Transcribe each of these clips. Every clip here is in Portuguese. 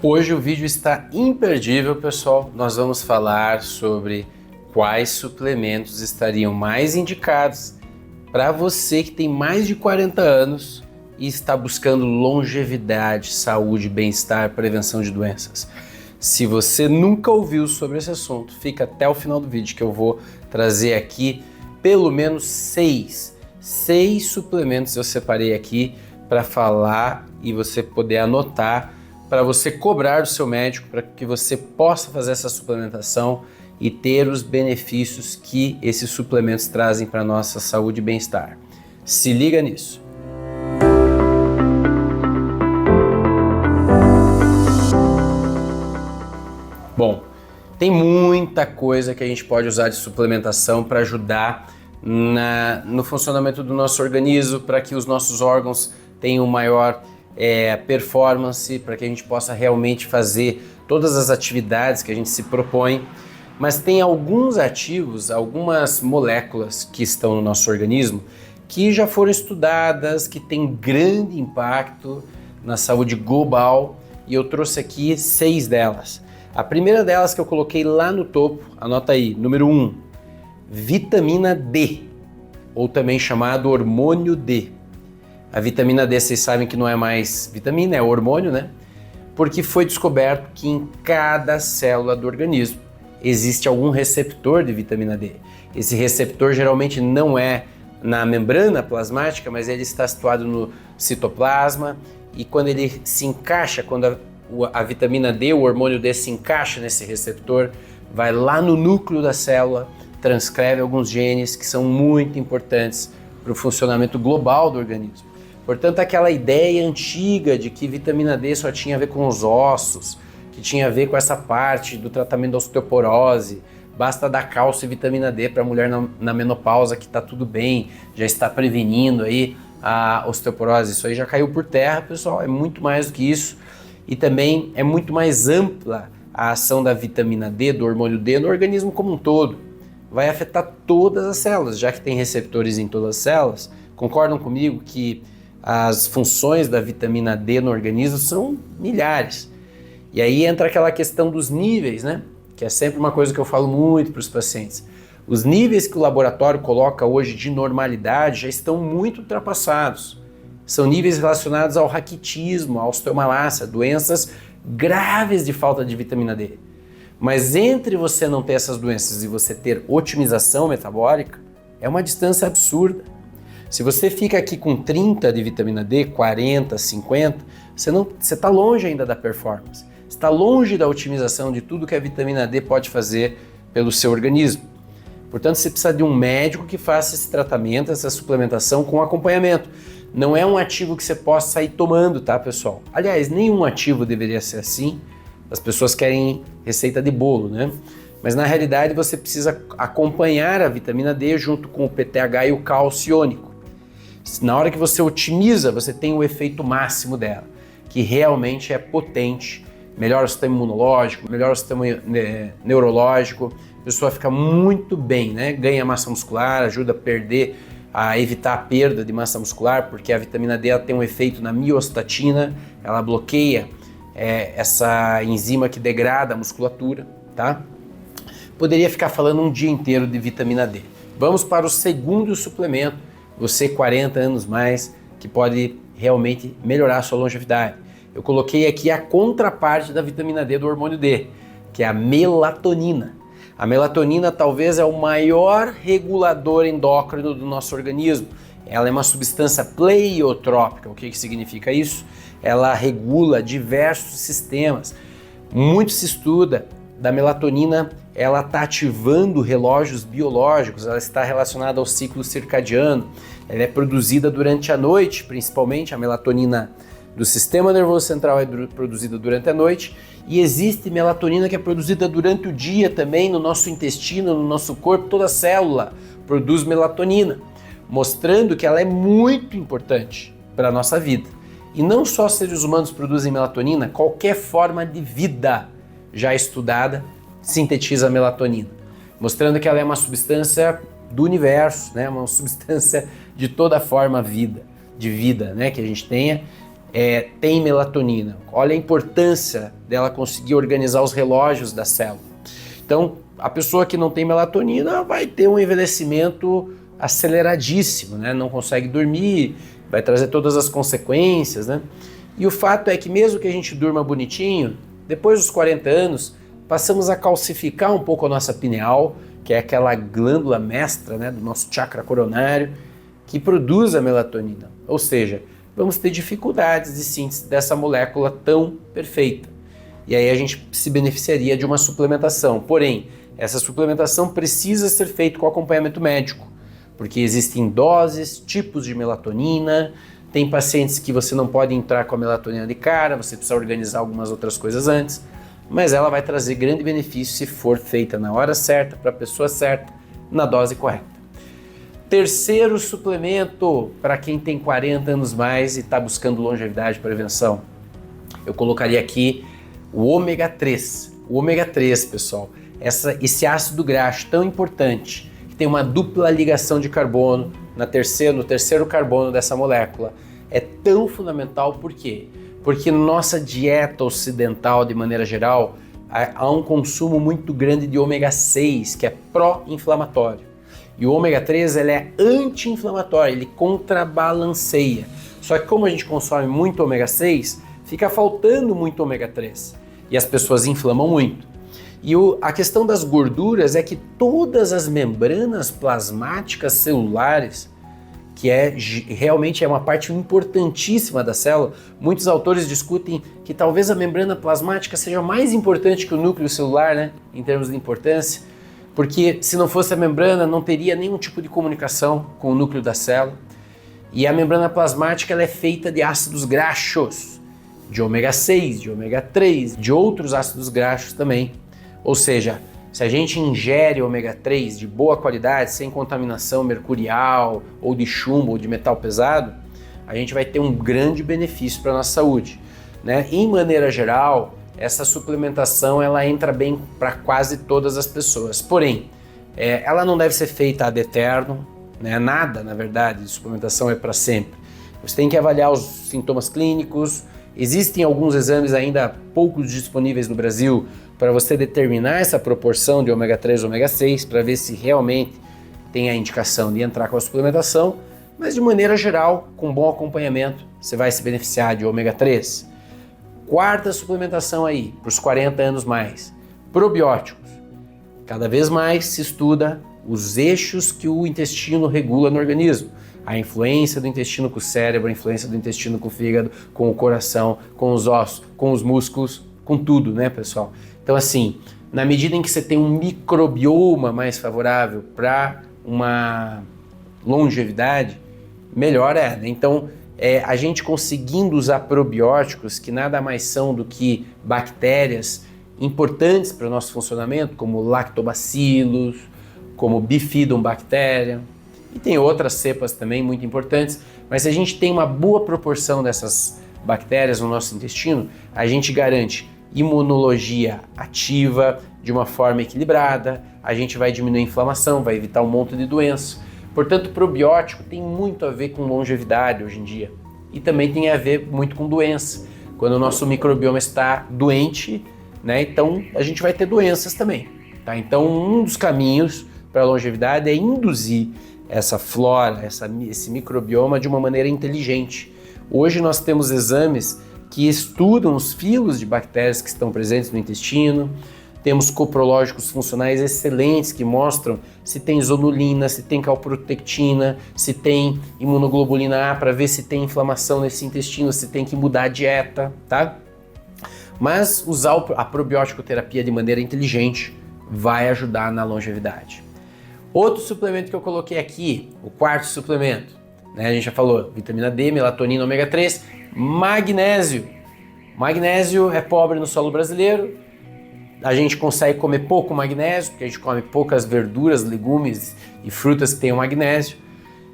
Hoje o vídeo está imperdível, pessoal. Nós vamos falar sobre quais suplementos estariam mais indicados para você que tem mais de 40 anos e está buscando longevidade, saúde, bem-estar, prevenção de doenças. Se você nunca ouviu sobre esse assunto, fica até o final do vídeo que eu vou trazer aqui pelo menos seis suplementos eu separei aqui para falar e você poder anotar, para você cobrar do seu médico, para que você possa fazer essa suplementação e ter os benefícios que esses suplementos trazem para a nossa saúde e bem-estar. Se liga nisso. Bom, tem muita coisa que a gente pode usar de suplementação para ajudar no funcionamento do nosso organismo, para que os nossos órgãos tenham maior performance, para que a gente possa realmente fazer todas as atividades que a gente se propõe. Mas tem alguns ativos, algumas moléculas que estão no nosso organismo que já foram estudadas, que têm grande impacto na saúde global, e eu trouxe aqui 6 delas. A primeira delas que eu coloquei lá no topo, anota aí, número 1, vitamina D, ou também chamado hormônio D. A vitamina D, vocês sabem que não é mais vitamina, é hormônio, né? Porque foi descoberto que em cada célula do organismo existe algum receptor de vitamina D. Esse receptor geralmente não é na membrana plasmática, mas ele está situado no citoplasma, e quando ele se encaixa, quando a vitamina D, o hormônio D se encaixa nesse receptor, vai lá no núcleo da célula, transcreve alguns genes que são muito importantes para o funcionamento global do organismo. Portanto, aquela ideia antiga de que vitamina D só tinha a ver com os ossos, que tinha a ver com essa parte do tratamento da osteoporose, basta dar cálcio e vitamina D para a mulher na menopausa que está tudo bem, já está prevenindo aí a osteoporose. Isso aí já caiu por terra, pessoal, é muito mais do que isso. E também é muito mais ampla a ação da vitamina D, do hormônio D, no organismo como um todo. Vai afetar todas as células, já que tem receptores em todas as células. Concordam comigo que as funções da vitamina D no organismo são milhares. E aí entra aquela questão dos níveis, né? Que é sempre uma coisa que eu falo muito para os pacientes. Os níveis que o laboratório coloca hoje de normalidade já estão muito ultrapassados. São níveis relacionados ao raquitismo, à osteomalácia, doenças graves de falta de vitamina D. Mas entre você não ter essas doenças e você ter otimização metabólica, é uma distância absurda. Se você fica aqui com 30 de vitamina D, 40, 50, você está longe ainda da performance. Está longe da otimização de tudo que a vitamina D pode fazer pelo seu organismo. Portanto, você precisa de um médico que faça esse tratamento, essa suplementação com acompanhamento. Não é um ativo que você possa sair tomando, tá, pessoal? Aliás, nenhum ativo deveria ser assim. As pessoas querem receita de bolo, né? Mas na realidade você precisa acompanhar a vitamina D junto com o PTH e o cálcio iônico. Na hora que você otimiza, você tem o efeito máximo dela, que realmente é potente, melhora o sistema imunológico, melhora o sistema neurológico, a pessoa fica muito bem, né? Ganha massa muscular, ajuda a evitar a perda de massa muscular, porque a vitamina D ela tem um efeito na miostatina, ela bloqueia essa enzima que degrada a musculatura, tá? Poderia ficar falando um dia inteiro de vitamina D. Vamos para o segundo suplemento, você 40 anos mais, que pode realmente melhorar a sua longevidade. Eu coloquei aqui a contraparte da vitamina D do hormônio D, que é a melatonina. A melatonina talvez é o maior regulador endócrino do nosso organismo. Ela é uma substância pleiotrópica. O que significa isso? Ela regula diversos sistemas. Muito se estuda da melatonina, ela está ativando relógios biológicos, ela está relacionada ao ciclo circadiano, ela é produzida durante a noite, principalmente a melatonina do sistema nervoso central é produzida durante a noite, e existe melatonina que é produzida durante o dia também no nosso intestino, no nosso corpo, toda célula produz melatonina, mostrando que ela é muito importante para a nossa vida. E não só seres humanos produzem melatonina, qualquer forma de vida já estudada sintetiza melatonina, mostrando que ela é uma substância do universo, né? Uma substância de toda forma de vida, né? Que a gente tenha, tem melatonina. Olha a importância dela conseguir organizar os relógios da célula. Então, a pessoa que não tem melatonina vai ter um envelhecimento aceleradíssimo, né? Não consegue dormir, vai trazer todas as consequências, né? E o fato é que mesmo que a gente durma bonitinho, depois dos 40 anos, passamos a calcificar um pouco a nossa pineal, que é aquela glândula mestra, né, do nosso chakra coronário, que produz a melatonina. Ou seja, vamos ter dificuldades de síntese dessa molécula tão perfeita. E aí a gente se beneficiaria de uma suplementação. Porém, essa suplementação precisa ser feita com acompanhamento médico, porque existem doses, tipos de melatonina, tem pacientes que você não pode entrar com a melatonina de cara, você precisa organizar algumas outras coisas antes, mas ela vai trazer grande benefício se for feita na hora certa, para a pessoa certa, na dose correta. Terceiro suplemento para quem tem 40 anos mais e está buscando longevidade e prevenção. Eu colocaria aqui o ômega 3. O ômega 3, pessoal, esse ácido graxo tão importante, que tem uma dupla ligação de carbono no terceiro carbono dessa molécula, é tão fundamental. Por quê? Porque nossa dieta ocidental, de maneira geral, há um consumo muito grande de ômega 6, que é pró-inflamatório. E o ômega 3 ele é anti-inflamatório, ele contrabalanceia. Só que como a gente consome muito ômega 6, fica faltando muito ômega 3 e as pessoas inflamam muito. E a questão das gorduras é que todas as membranas plasmáticas celulares, que realmente é uma parte importantíssima da célula, muitos autores discutem que talvez a membrana plasmática seja mais importante que o núcleo celular, né, em termos de importância, porque se não fosse a membrana não teria nenhum tipo de comunicação com o núcleo da célula. E a membrana plasmática ela é feita de ácidos graxos, de ômega 6, de ômega 3, de outros ácidos graxos também. Ou seja, se a gente ingere ômega 3 de boa qualidade, sem contaminação mercurial, ou de chumbo, ou de metal pesado, a gente vai ter um grande benefício para a nossa saúde, né? Em maneira geral, essa suplementação ela entra bem para quase todas as pessoas. Porém, ela não deve ser feita ad eterno, né? Nada, na verdade, de suplementação é para sempre. Você tem que avaliar os sintomas clínicos. Existem alguns exames ainda poucos disponíveis no Brasil para você determinar essa proporção de ômega 3 e ômega 6 para ver se realmente tem a indicação de entrar com a suplementação, mas de maneira geral, com bom acompanhamento, você vai se beneficiar de ômega 3. Quarta suplementação aí, para os 40 anos mais, probióticos. Cada vez mais se estuda os eixos que o intestino regula no organismo. A influência do intestino com o cérebro, a influência do intestino com o fígado, com o coração, com os ossos, com os músculos, com tudo, né, pessoal? Então, assim, na medida em que você tem um microbioma mais favorável para uma longevidade, melhor é, né? Então, a gente conseguindo usar probióticos, que nada mais são do que bactérias importantes para o nosso funcionamento, como lactobacilos, como bifidobactéria, e tem outras cepas também muito importantes, mas se a gente tem uma boa proporção dessas bactérias no nosso intestino, a gente garante imunologia ativa de uma forma equilibrada, a gente vai diminuir a inflamação, vai evitar um monte de doenças. Portanto, probiótico tem muito a ver com longevidade hoje em dia e também tem a ver muito com doença. Quando o nosso microbioma está doente, né, então a gente vai ter doenças também, tá? Então, um dos caminhos para a longevidade é induzir essa flora, esse microbioma de uma maneira inteligente. Hoje nós temos exames que estudam os filos de bactérias que estão presentes no intestino, temos coprológicos funcionais excelentes que mostram se tem zonulina, se tem calprotectina, se tem imunoglobulina A, para ver se tem inflamação nesse intestino, se tem que mudar a dieta, tá? Mas usar a probiótico terapia de maneira inteligente vai ajudar na longevidade. Outro suplemento que eu coloquei aqui, o quarto suplemento, né? A gente já falou, vitamina D, melatonina, ômega 3, magnésio. Magnésio é pobre no solo brasileiro, a gente consegue comer pouco magnésio, porque a gente come poucas verduras, legumes e frutas que tenham magnésio.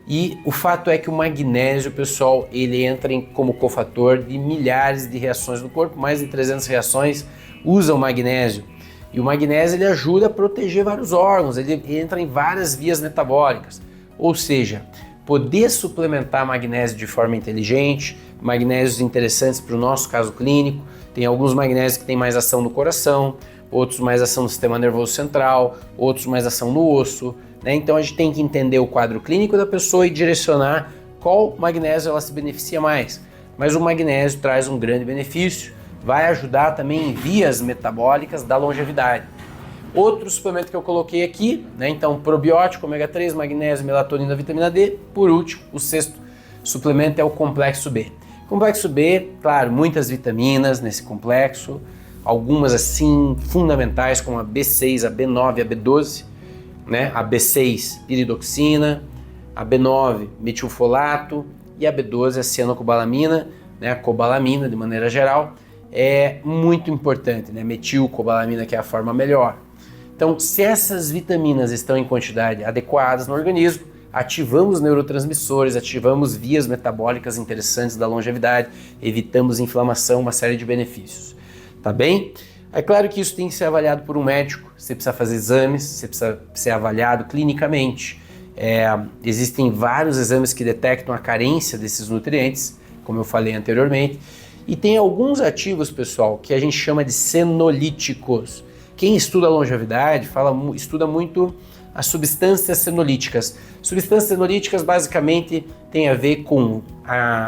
E o fato é que o magnésio, pessoal, ele entra como cofator de milhares de reações no corpo, mais de 300 reações usam magnésio. E o magnésio ele ajuda a proteger vários órgãos, ele entra em várias vias metabólicas. Ou seja, poder suplementar magnésio de forma inteligente, magnésios interessantes para o nosso caso clínico. Tem alguns magnésios que têm mais ação no coração, outros mais ação no sistema nervoso central, outros mais ação no osso, né? Então a gente tem que entender o quadro clínico da pessoa e direcionar qual magnésio ela se beneficia mais. Mas o magnésio traz um grande benefício, vai ajudar também em vias metabólicas da longevidade. Outro suplemento que eu coloquei aqui, né? Então probiótico, ômega 3, magnésio, melatonina, vitamina D. Por último, o sexto suplemento é o complexo B. Complexo B, claro, muitas vitaminas nesse complexo, algumas assim fundamentais como a B6, a B9, a B12, né? A B6, piridoxina, a B9, metilfolato e a B12, a cianocobalamina, né? A cobalamina de maneira geral, é muito importante, né? Metilcobalamina, que é a forma melhor. Então, se essas vitaminas estão em quantidade adequadas no organismo, ativamos neurotransmissores, ativamos vias metabólicas interessantes da longevidade, evitamos inflamação, uma série de benefícios. Tá bem? É claro que isso tem que ser avaliado por um médico, você precisa fazer exames, você precisa ser avaliado clinicamente. Existem vários exames que detectam a carência desses nutrientes, como eu falei anteriormente, e tem alguns ativos, pessoal, que a gente chama de senolíticos. Quem estuda a longevidade estuda muito as substâncias senolíticas. Substâncias senolíticas basicamente têm a ver com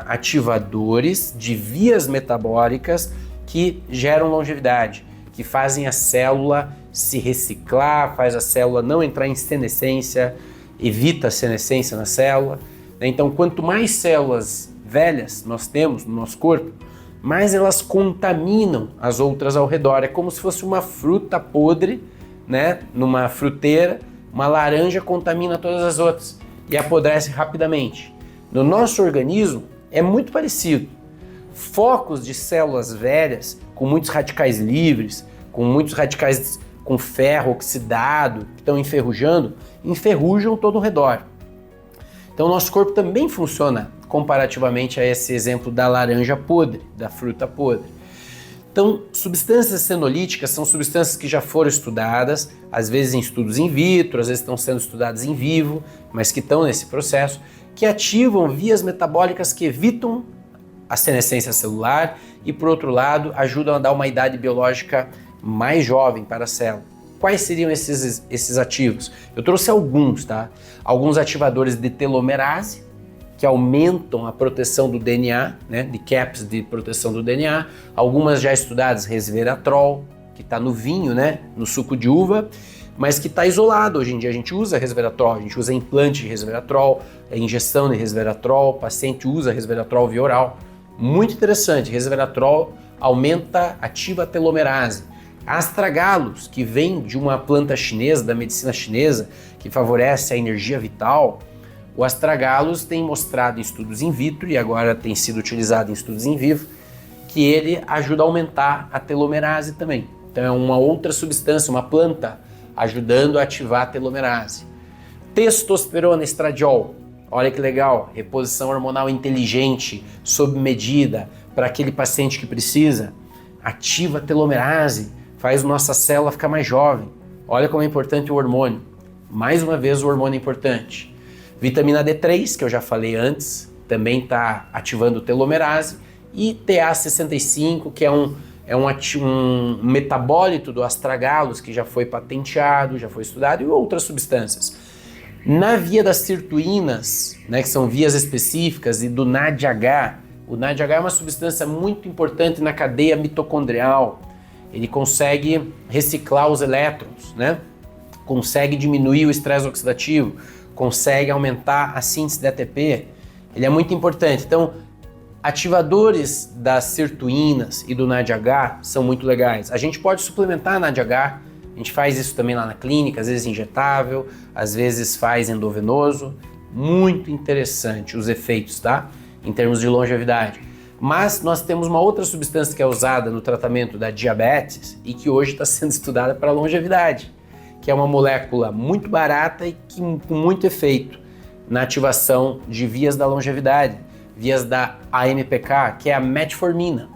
ativadores de vias metabólicas que geram longevidade, que fazem a célula se reciclar, faz a célula não entrar em senescência, evita a senescência na célula. Então, quanto mais células velhas nós temos no nosso corpo, mais elas contaminam as outras ao redor. É como se fosse uma fruta podre, né? Numa fruteira, uma laranja contamina todas as outras e apodrece rapidamente. No nosso organismo é muito parecido. Focos de células velhas, com muitos radicais livres, com muitos radicais com ferro oxidado, que estão enferrujando, enferrujam todo o redor. Então o nosso corpo também funciona comparativamente a esse exemplo da laranja podre, da fruta podre. Então, substâncias senolíticas são substâncias que já foram estudadas, às vezes em estudos in vitro, às vezes estão sendo estudadas em vivo, mas que estão nesse processo, que ativam vias metabólicas que evitam a senescência celular e, por outro lado, ajudam a dar uma idade biológica mais jovem para a célula. Quais seriam esses ativos? Eu trouxe alguns, tá? Alguns ativadores de telomerase, que aumentam a proteção do DNA, né, de caps de proteção do DNA, algumas já estudadas, resveratrol, que está no vinho, né, no suco de uva, mas que está isolado. Hoje em dia a gente usa resveratrol, a gente usa implante de resveratrol, injeção de resveratrol, o paciente usa resveratrol via oral. Muito interessante, resveratrol ativa a telomerase. Astragalos, que vem de uma planta chinesa, da medicina chinesa, que favorece a energia vital. O astragalos tem mostrado em estudos in vitro e agora tem sido utilizado em estudos in vivo que ele ajuda a aumentar a telomerase também. Então é uma outra substância, uma planta, ajudando a ativar a telomerase. Testosterona estradiol, olha que legal, reposição hormonal inteligente, sob medida, para aquele paciente que precisa. Ativa a telomerase, faz nossa célula ficar mais jovem. Olha como é importante o hormônio. Mais uma vez o hormônio é importante. Vitamina D3, que eu já falei antes, também está ativando telomerase, e TA65, que é um metabólito do astragalos, que já foi patenteado, já foi estudado, e outras substâncias. Na via das sirtuínas, né, que são vias específicas, e do NADH, o NADH é uma substância muito importante na cadeia mitocondrial. Ele consegue reciclar os elétrons, né? Consegue diminuir o estresse oxidativo, consegue aumentar a síntese de ATP, ele é muito importante. Então, ativadores das sirtuínas e do NADH são muito legais. A gente pode suplementar NADH, a gente faz isso também lá na clínica, às vezes injetável, às vezes faz endovenoso. Muito interessante os efeitos, tá? Em termos de longevidade. Mas nós temos uma outra substância que é usada no tratamento da diabetes e que hoje está sendo estudada para longevidade, que é uma molécula muito barata e com muito efeito na ativação de vias da longevidade, vias da AMPK, que é a metformina.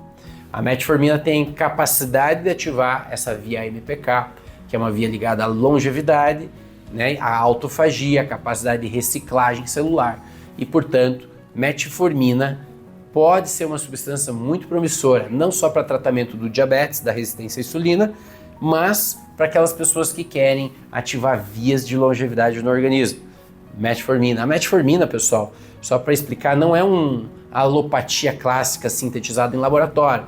A metformina tem capacidade de ativar essa via AMPK, que é uma via ligada à longevidade, né, à autofagia, à capacidade de reciclagem celular. e, portanto, metformina pode ser uma substância muito promissora, não só para tratamento do diabetes, da resistência à insulina, mas para aquelas pessoas que querem ativar vias de longevidade no organismo. Metformina. A metformina, pessoal, só para explicar, não é uma alopatia clássica sintetizada em laboratório.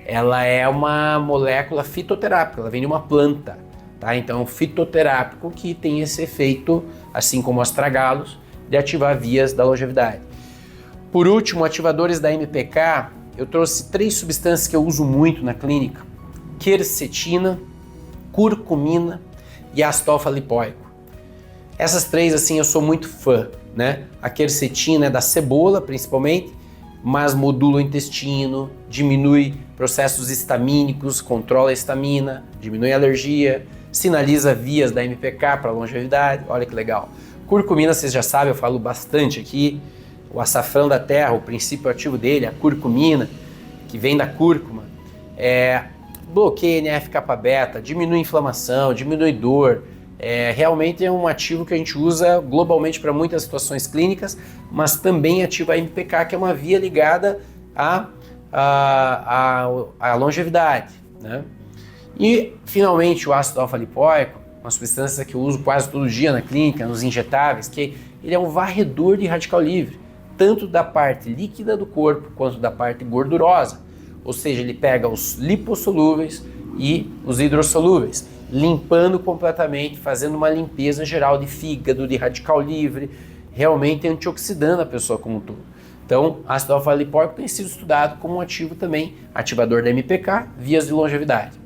Ela é uma molécula fitoterápica, ela vem de uma planta, tá? Então é um fitoterápico que tem esse efeito, assim como astragalos, de ativar vias da longevidade. Por último, ativadores da MPK, eu trouxe 3 substâncias que eu uso muito na clínica: quercetina, curcumina e ácido alfa-lipoico. Essas 3, assim, eu sou muito fã, né? A quercetina é da cebola, principalmente, mas modula o intestino, diminui processos histamínicos, controla a histamina, diminui a alergia, sinaliza vias da MPK para longevidade. Olha que legal. Curcumina, vocês já sabem, eu falo bastante aqui. O açafrão da terra, o princípio ativo dele, a curcumina, que vem da cúrcuma, bloqueia NF-kappa-beta, diminui inflamação, diminui dor. Realmente é um ativo que a gente usa globalmente para muitas situações clínicas, mas também ativa a MPK, que é uma via ligada à longevidade, né? E, finalmente, o ácido alfa-lipoico, uma substância que eu uso quase todo dia na clínica, nos injetáveis, que ele é um varredor de radical livre, tanto da parte líquida do corpo quanto da parte gordurosa. Ou seja, ele pega os lipossolúveis e os hidrossolúveis, limpando completamente, fazendo uma limpeza geral de fígado, de radical livre, realmente antioxidando a pessoa como um todo. Então, ácido alfa-lipoico tem sido estudado como um ativo também, ativador da MPK, vias de longevidade.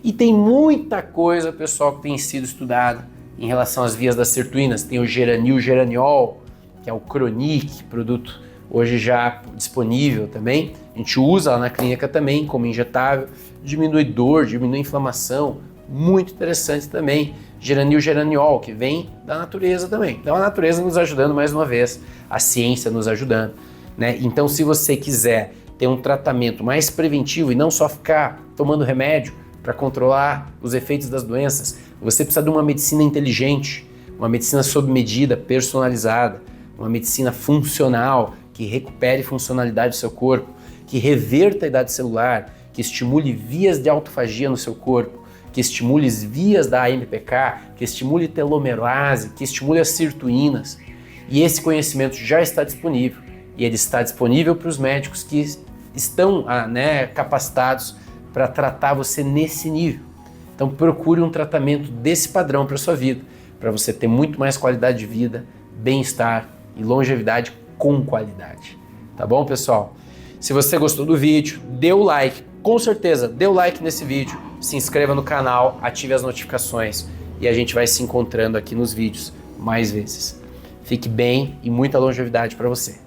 E tem muita coisa, pessoal, que tem sido estudada em relação às vias das sirtuínas. Tem o geranil-geraniol, que é o Chronic, produto hoje já disponível também. A gente usa lá na clínica também como injetável, diminui dor, diminui inflamação, muito interessante também. Geranil-geraniol, que vem da natureza também. Então a natureza nos ajudando mais uma vez, a ciência nos ajudando, né? Então, se você quiser ter um tratamento mais preventivo e não só ficar tomando remédio para controlar os efeitos das doenças, você precisa de uma medicina inteligente, uma medicina sob medida, personalizada, uma medicina funcional, que recupere funcionalidade do seu corpo, que reverta a idade celular, que estimule vias de autofagia no seu corpo, que estimule as vias da AMPK, que estimule telomerase, que estimule as sirtuínas. E esse conhecimento já está disponível. E ele está disponível para os médicos que estão capacitados para tratar você nesse nível. Então procure um tratamento desse padrão para a sua vida, para você ter muito mais qualidade de vida, bem-estar e longevidade com qualidade. Tá bom, pessoal? Se você gostou do vídeo, dê o like, com certeza, dê o like nesse vídeo, se inscreva no canal, ative as notificações e a gente vai se encontrando aqui nos vídeos mais vezes. Fique bem e muita longevidade para você.